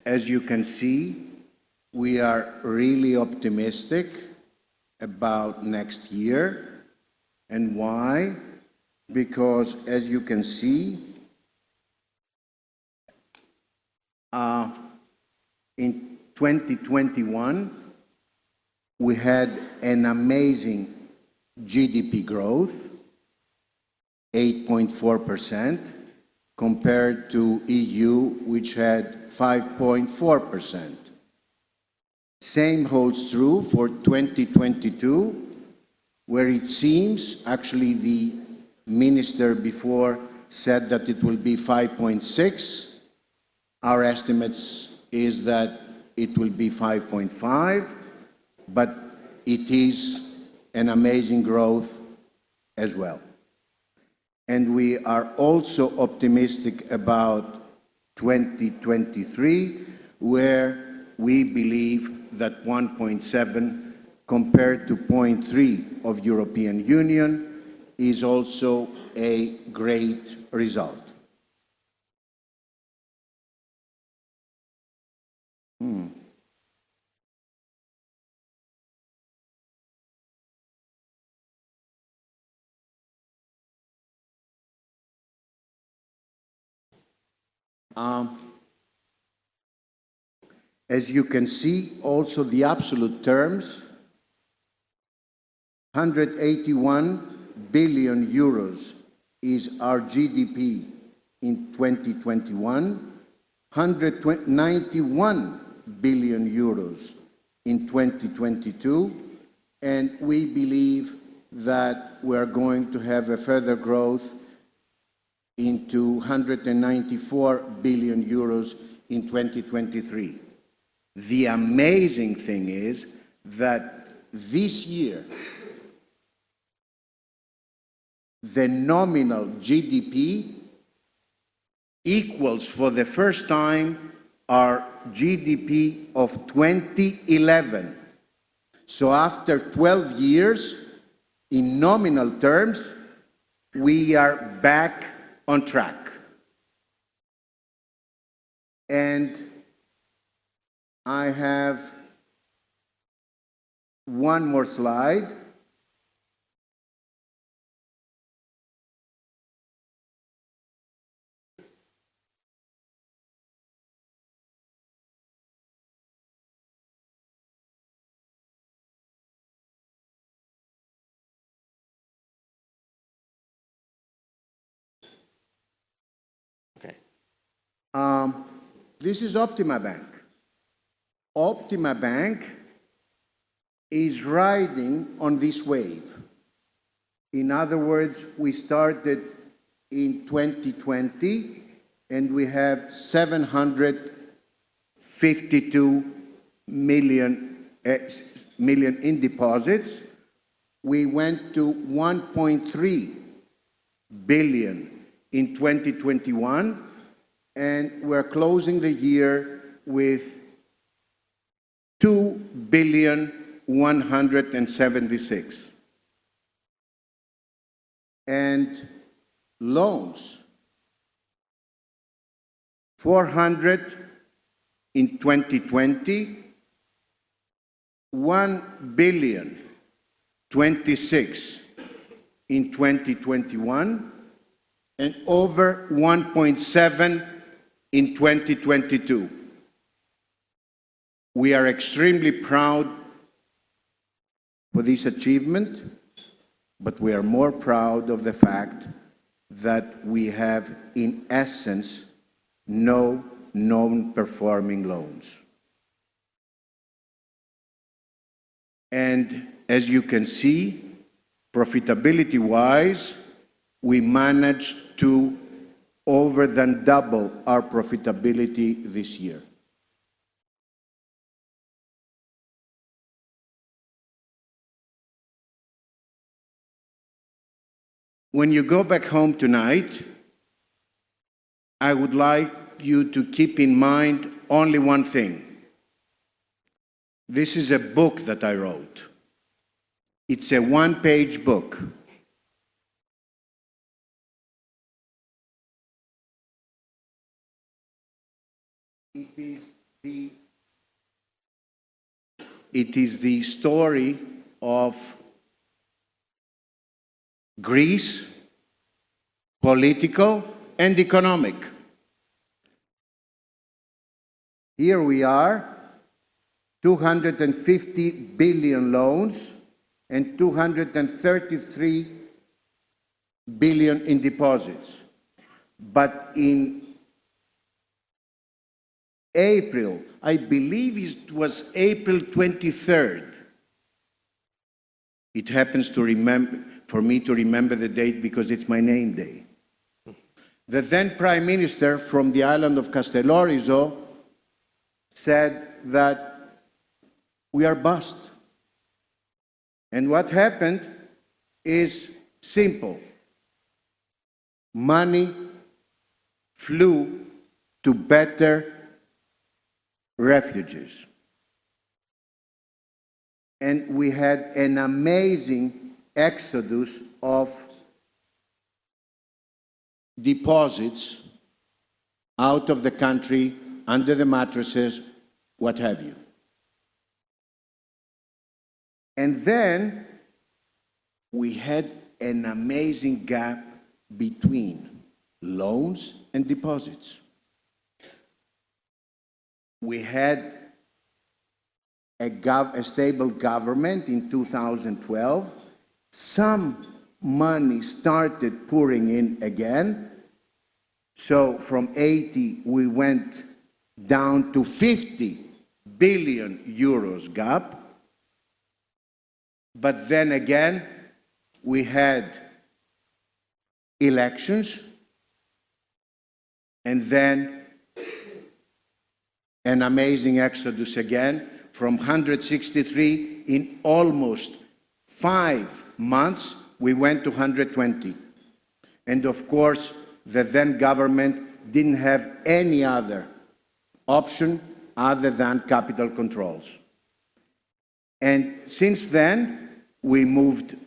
as you can see, we are really optimistic about next year. And why? Because, as you can see, in 2021, we had an amazing GDP growth, 8.4%, compared to EU, which had 5.4%. Same holds true for 2022, where it seems, actually the minister before said that it will be 5.6. Our estimates is that it will be 5.5, but it is an amazing growth as well. And we are also optimistic about 2023, where we believe that 1.7 compared to 0.3 of European Union is also a great result. As you can see, also the absolute terms, 181 billion euros is our GDP in 2021, 191 billion euros in 2022, and we believe that we're going to have a further growth into 194 billion euros in 2023. The amazing thing is that this year, the nominal GDP equals for the first time our GDP of 2011. So after 12 years, in nominal terms, we are back on track. And I have one more slide. This is Optima Bank. Optima Bank is riding on this wave. In other words, we started in 2020 and we have 752 million in deposits. We went to 1.3 billion in 2021, and we're closing the year with 2,176,000,000. And loans, 400 in 2020, 1,026,000,000 in 2021, and over 1.7 in 2022. We are extremely proud for this achievement, but we are more proud of the fact that we have, in essence, no non-performing loans. And as you can see, profitability-wise, we managed to over than double our profitability this year. When you go back home tonight, I would like you to keep in mind only one thing. This is a book that I wrote. It's a one-page book. It is it is the story of Greece, political and economic. Here we are, 250 billion loans and 233 billion in deposits. But in April, I believe it was April 23rd, it happens to remember, for me to remember the date because it's my name day. The then Prime Minister from the island of Castellorizo said that we are bust. And what happened is simple. Money flew to better refuges. And we had an amazing exodus of deposits out of the country, under the mattresses, what have you. And then we had an amazing gap between loans and deposits. We had a stable government in 2012. Some money started pouring in again. So from 80, we went down to 50 billion euros gap. But then again, we had elections, and then an amazing exodus again, from 163 in almost 5 months, we went to 120. And of course, the then government didn't have any other option other than capital controls. And since then, we moved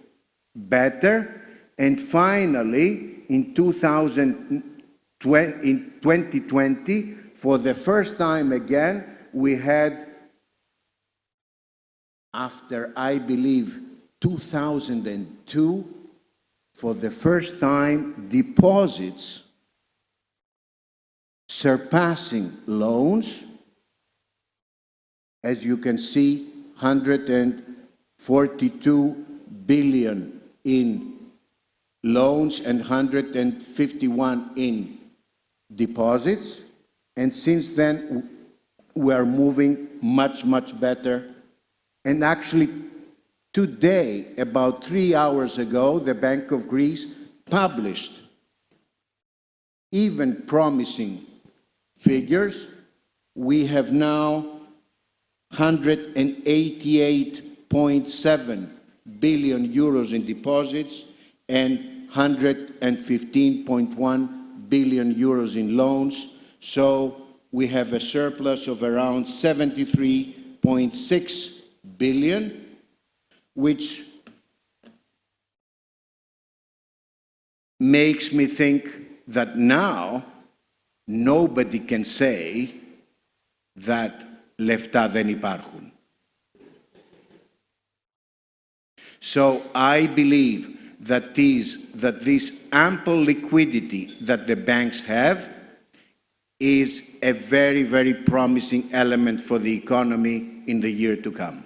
better, and finally, in 2020, for the first time again, we had, after I believe 2002, for the first time, deposits surpassing loans. As you can see, 142 billion in loans and 151 in deposits. And since then, we are moving much, much better. And actually, today, about 3 hours ago, the Bank of Greece published even promising figures. We have now 188.7 billion euros in deposits and 115.1 billion euros in loans. So we have a surplus of around 73.6 billion, which makes me think that now nobody can say that λεφτά δεν υπάρχουν. So I believe that this ample liquidity that the banks have is a very, very promising element for the economy in the year to come.